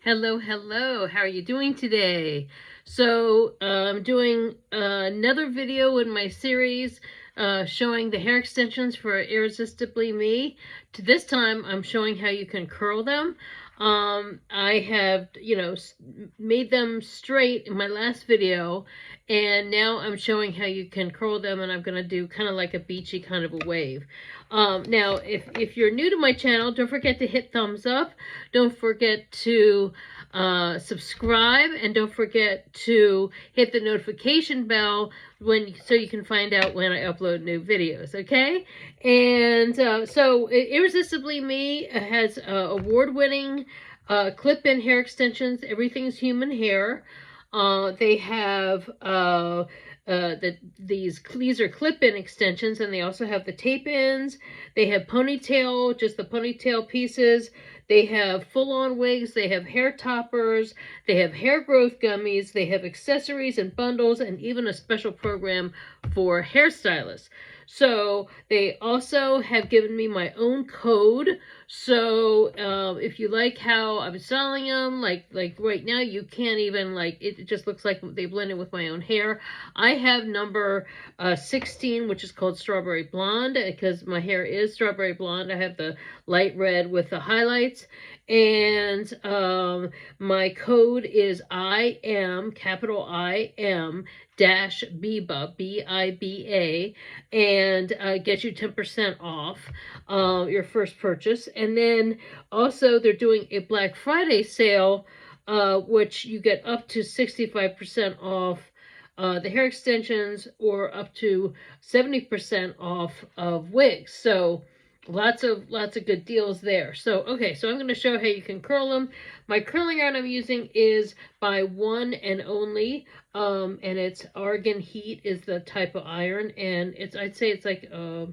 Hello, hello. How are you doing today? So, I'm doing another video in my series showing the hair extensions for Irresistibly Me. To this time, I'm showing how you can curl them. I have, made them straight in my last video, and now I'm showing how you can curl them, and I'm going to do kind of like a beachy kind of a wave. Now, if you're new to my channel, don't forget to hit thumbs up. Don't forget to subscribe, and don't forget to hit the notification bell so you can find out when I upload new videos, okay? And so Irresistibly Me has award-winning clip-in hair extensions. Everything's human hair. They have these are clip-in extensions, and they also have the tape-ins. They have ponytail, just the ponytail pieces. They have full-on wigs, they have hair toppers, they have hair growth gummies, they have accessories and bundles, and even a special program for hairstylists. So they also have given me my own code. So if you like how I'm styling them, like right now, you can't even, it just looks like they blended with my own hair. I have number 16, which is called Strawberry Blonde, because my hair is strawberry blonde. I have the light red with the highlights. And my code is capital I am dash Biba, B-I-B-A, and gets you 10% off your first purchase. And then also they're doing a Black Friday sale, which you get up to 65% off the hair extensions, or up to 70% off of wigs. So lots of good deals there. So okay, so I'm going to show how you can curl them. My curling iron I'm using is by One and Only, and it's Argan Heat is the type of iron, and I'd say it's like a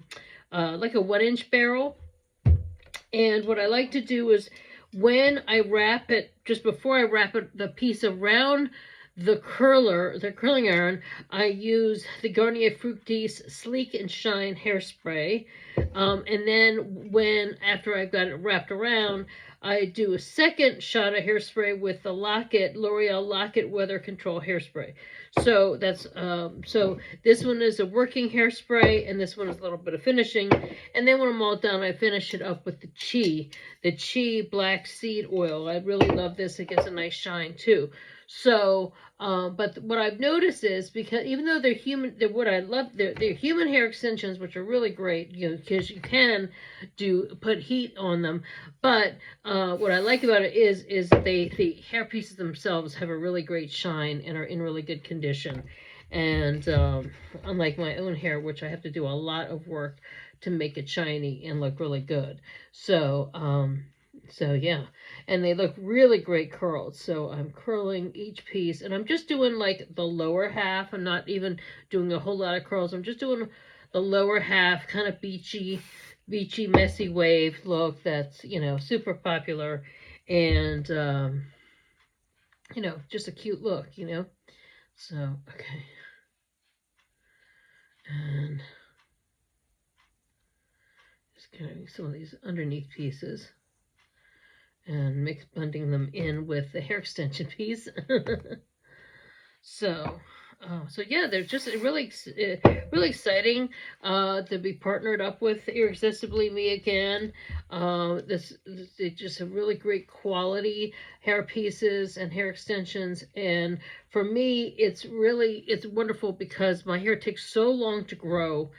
1-inch barrel. And what I like to do is, when I wrap it, just before I wrap it, the piece around the curling iron, I use the Garnier Fructis Sleek and Shine hairspray. And then after I've got it wrapped around, I do a second shot of hairspray with the L'Oreal Lock-It Weather Control hairspray. So that's so this one is a working hairspray, and this one is a little bit of finishing. And then when I'm all done, I finish it up with the Chi Black Seed Oil. I really love this. It gets a nice shine too. So, but what I've noticed is, because even though they're human, they're human hair extensions, which are really great, because you can put heat on them. But what I like about it is the hair pieces themselves have a really great shine and are in really good condition. And unlike my own hair, which I have to do a lot of work to make it shiny and look really good. So, so yeah, and they look really great curled. So I'm curling each piece, and I'm just doing like the lower half. I'm not even doing a whole lot of curls. I'm just doing the lower half, kind of beachy, messy wave look that's, super popular, and, just a cute look, So, okay. And just kind of some of these underneath pieces, and blending them in with the hair extension piece. So yeah, they're just really exciting to be partnered up with Irresistibly Me again. They just have really great quality hair pieces and hair extensions, and for me, it's wonderful because my hair takes so long to grow.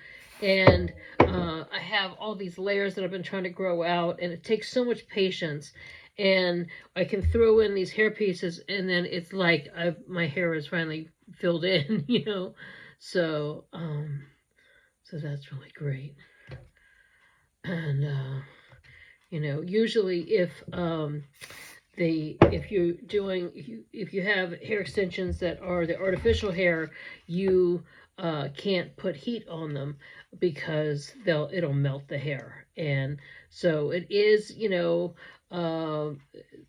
And I have all these layers that I've been trying to grow out, and it takes so much patience. And I can throw in these hair pieces, and then it's like my hair is finally filled in, So, so that's really great. And usually if you have hair extensions that are the artificial hair, you can't put heat on them because it'll melt the hair. And so it is, Um,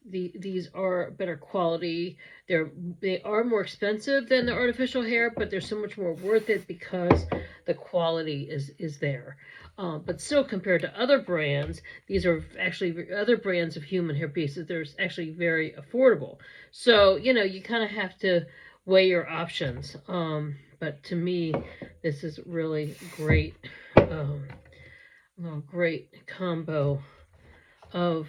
these are better quality. They are more expensive than the artificial hair, but they're so much more worth it because the quality is there. But still, compared to other brands, these are actually other brands of human hair pieces. They're actually very affordable. So you kind of have to weigh your options. But to me, this is really great. Um, great combo of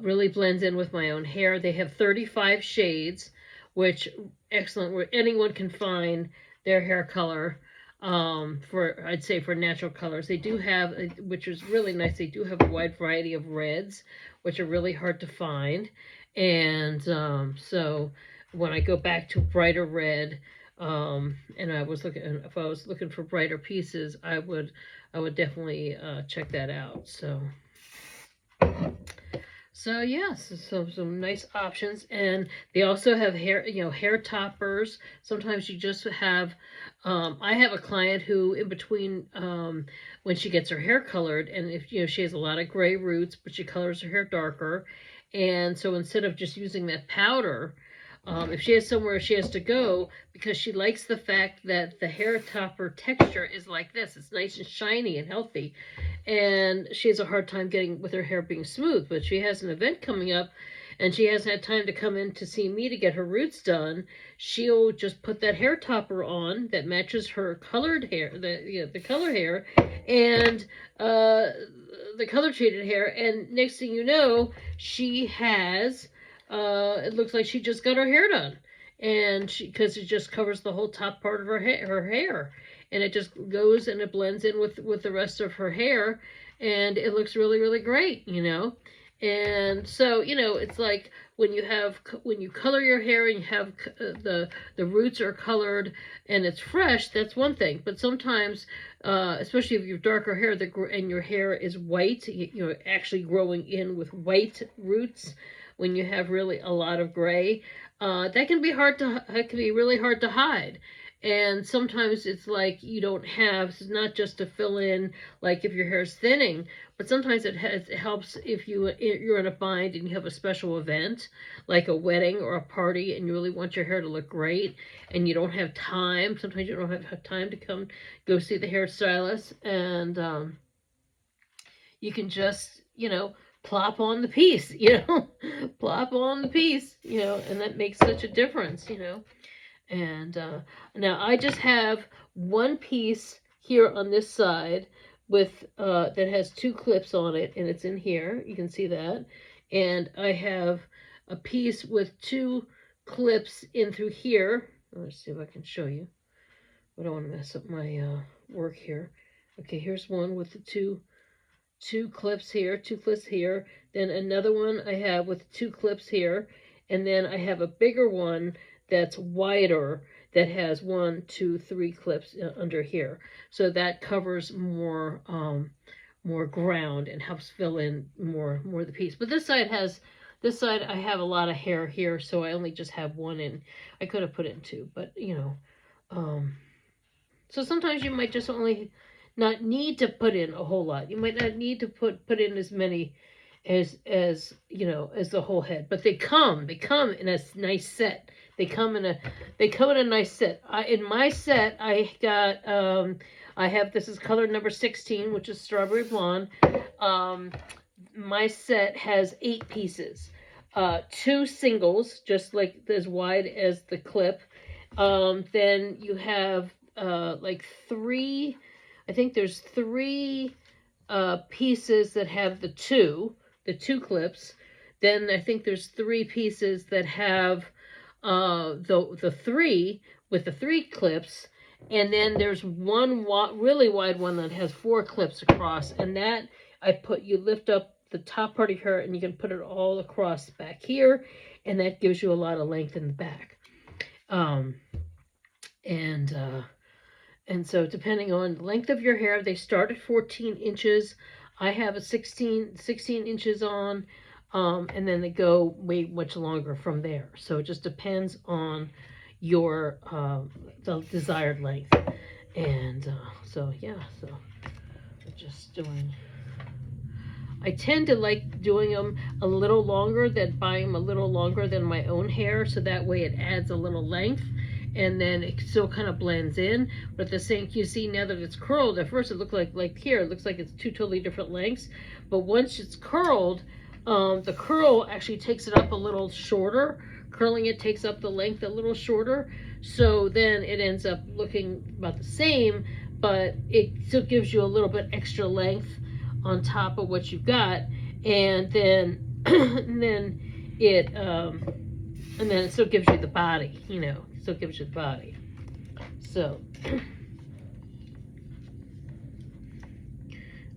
really blends in with my own hair. They have 35 shades, which excellent, where anyone can find their hair color. For I'd say for natural colors, they do have, which is really nice. They do have a wide variety of reds, which are really hard to find, and so when I go back to brighter red, and if I was looking for brighter pieces, I would definitely check that out. So yes, some nice options, and they also have hair toppers. Sometimes you just have. I have a client who, in between, when she gets her hair colored, and if she has a lot of gray roots, but she colors her hair darker, and so instead of just using that powder, if she has somewhere she has to go, because she likes the fact that the hair topper texture is like this, it's nice and shiny and healthy, and she has a hard time getting with her hair being smooth, but she has an event coming up and she hasn't had time to come in to see me to get her roots done. She'll just put that hair topper on that matches her colored hair, the color hair, and the color treated hair, and next thing you know, she has it looks like she just got her hair done, and because it just covers the whole top part of her hair, and it just goes and it blends in with the rest of her hair, and it looks really really great. And so it's like when you color your hair and you have the roots are colored and it's fresh, that's one thing, but sometimes especially if you have darker hair and your hair is white, actually growing in with white roots, when you have really a lot of gray, that can be really hard to hide. And sometimes it's like you don't have, it's not just to fill in, like if your hair is thinning, but sometimes it helps if you're in a bind and you have a special event, like a wedding or a party, and you really want your hair to look great, and you don't have time. Sometimes you don't have time to go see the hairstylist, and you can just, plop on the piece, plop on the piece, and that makes such a difference. And now I just have one piece here on this side with that has two clips on it, and it's in here. You can see that. And I have a piece with two clips in through here. Let's see if I can show you. I don't want to mess up my work here. Okay, here's one with the two clips here, then another one I have with two clips here, and then I have a bigger one that's wider that has 1, 2, 3 clips under here, so that covers more ground and helps fill in more of the piece. But this side I have a lot of hair here, so I only just have one in. I could have put it in two, but so sometimes you might just only not need to put in a whole lot. You might not need to put in as many as the whole head. But they come in a nice set. They come in a nice set. In my set I got I have, this is color number 16, which is strawberry blonde. My set has 8 pieces. 2 singles, just like as wide as the clip. Then you have like 3, I think there's 3 pieces that have the two clips. Then I think there's 3 pieces that have the 3 with the 3 clips, and then there's one really wide one that has 4 clips across, and that you lift up the top part of your hair and you can put it all across back here, and that gives you a lot of length in the back. And so depending on the length of your hair, they start at 14 inches. I have a 16 inches on, and then they go way much longer from there. So it just depends on your the desired length. And so yeah, so I'm just doing. I tend to like doing them a little longer than buying them a little longer than my own hair, so that way it adds a little length and then it still kind of blends in. But the same, you see now that it's curled, at first it looked like here, it looks like it's two totally different lengths. But once it's curled, the curl actually takes it up a little shorter. Curling it takes up the length a little shorter. So then it ends up looking about the same, but it still gives you a little bit extra length on top of what you've got. And then, and then it still gives you the body, you know, it still gives you the body. So,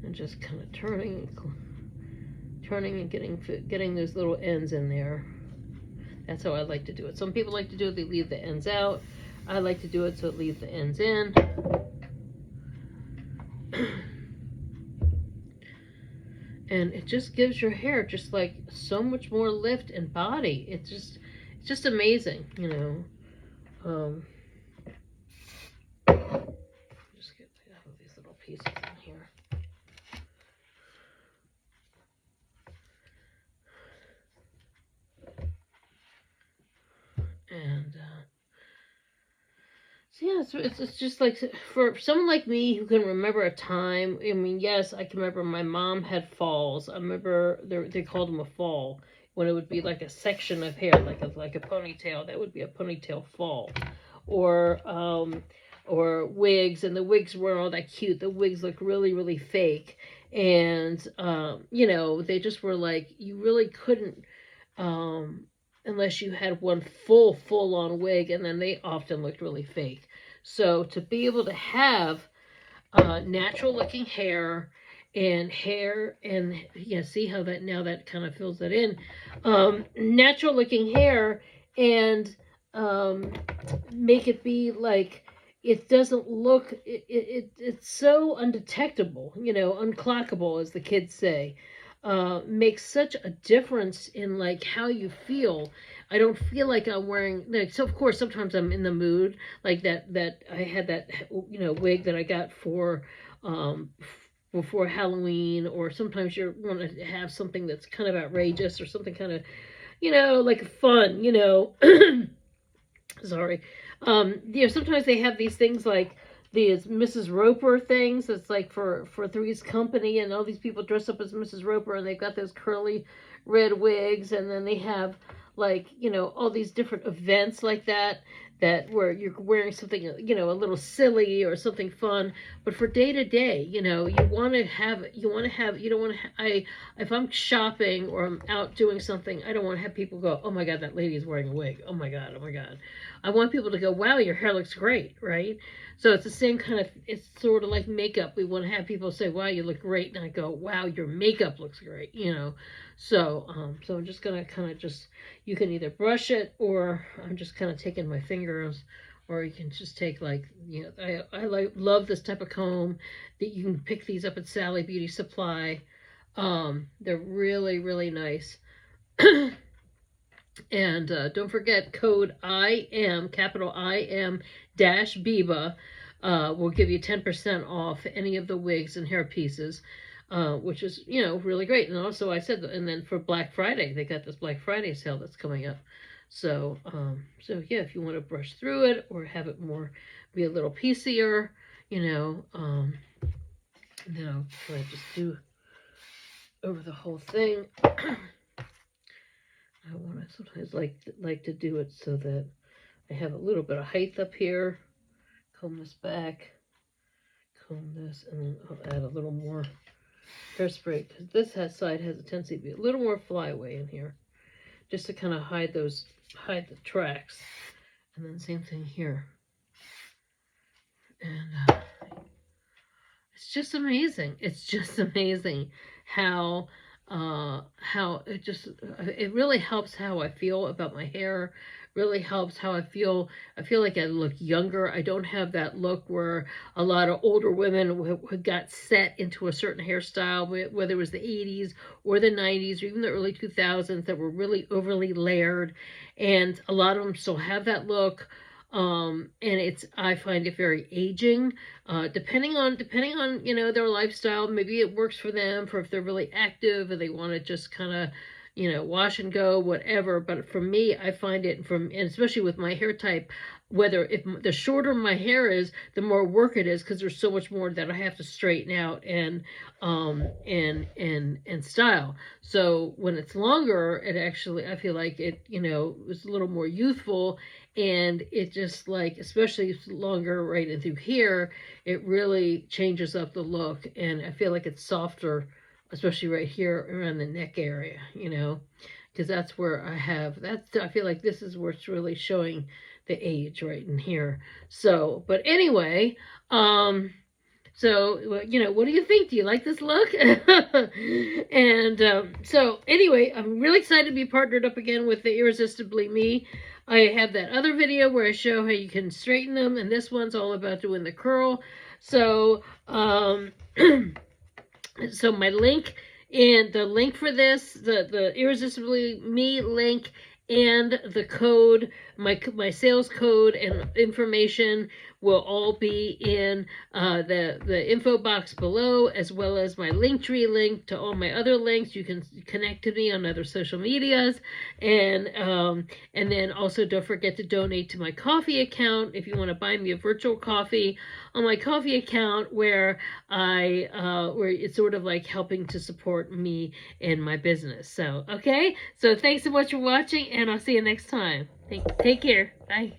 and just kind of turning and getting those little ends in there. That's how I like to do it. Some people like to do it, they leave the ends out. I like to do it so it leaves the ends in. And it just gives your hair just like so much more lift and body. It's just amazing, you know. Just get these little pieces in here. And so yeah, it's just like for someone like me who can remember a time. I mean, yes, I can remember my mom had falls. I remember they called them a fall when it would be like a section of hair, like a ponytail. That would be a ponytail fall, or wigs, and the wigs weren't all that cute. The wigs looked really, really fake, and you know, they just were like you really couldn't. Unless you had one full-on wig, and then they often looked really fake. So to be able to have natural-looking hair, and yeah, see how that now that kind of fills that in. Natural-looking hair, and make it be like it doesn't look. It's so undetectable, you know, unclockable, as the kids say. Makes such a difference in like how you feel. I don't feel like I'm wearing like, so of course sometimes I'm in the mood like that I had that, you know, wig that I got for before Halloween, or sometimes you want to have something that's kind of outrageous or something kind of, you know, like fun, you know. Sorry. You know, sometimes they have these things like these Mrs. Roper things. It's like for Three's Company, and all these people dress up as Mrs. Roper, and they've got those curly red wigs, and then they have like, you know, all these different events like that where you're wearing something, you know, a little silly or something fun. But for day to day, you know, you don't want to if I'm shopping or I'm out doing something, I don't want to have people go, oh my God, that lady is wearing a wig. Oh my God, oh my God. I want people to go, wow, your hair looks great, right? So it's the same kind of, it's sort of like makeup. We want to have people say, wow, you look great. And I go, wow, your makeup looks great, you know. So I'm just going to kind of just, you can either brush it, or I'm just kind of taking my fingers, or you can just take like, you know, I love this type of comb that you can pick these up at Sally Beauty Supply. They're really, really nice. And don't forget, code capital IM dash Biba, will give you 10% off any of the wigs and hair pieces, which is, you know, really great. And also I said, and then for Black Friday, they got this Black Friday sale that's coming up. So, so yeah, if you want to brush through it or have it be a little piecier, you know, I just do over the whole thing. I want to sometimes like to do it so that I have a little bit of height up here. Comb this back, comb this, and then I'll add a little more hairspray, because this side has a tendency to be a little more flyaway in here, just to kind of hide the tracks. And then same thing here. And it's just amazing. It's just amazing how it really helps how I feel about my hair. Really helps how I feel. I feel like I look younger. I don't have that look where a lot of older women who got set into a certain hairstyle, whether it was the 80s or the 90s or even the early 2000s, that were really overly layered. And a lot of them still have that look. And I find it very aging, depending on, you know, their lifestyle. Maybe it works for them, for if they're really active and they want to just kind of, you know, wash and go, whatever. But for me, I find it, and especially with my hair type, whether if the shorter my hair is, the more work it is, because there's so much more that I have to straighten out and style. So when it's longer, it actually, I feel like it, you know, is a little more youthful, and it just, like, especially longer right in through here, it really changes up the look, and I feel like it's softer, especially right here around the neck area, you know, because that's where I feel like this is where it's really showing the age, right in here. So, but anyway, so, you know, what do you think? Do you like this look? And so, anyway, I'm really excited to be partnered up again with the Irresistibly Me. I have that other video where I show how you can straighten them, and this one's all about doing the curl. So, so my link, and the link for this, the Irresistibly Me link, and the code, my sales code and information will all be in the info box below, as well as my Linktree link to all my other links. You can connect to me on other social medias, and then also don't forget to donate to my coffee account if you want to buy me a virtual coffee on my coffee account, where where it's sort of like helping to support me and my business. So okay, so thanks so much for watching, and I'll see you next time. Take care. Bye.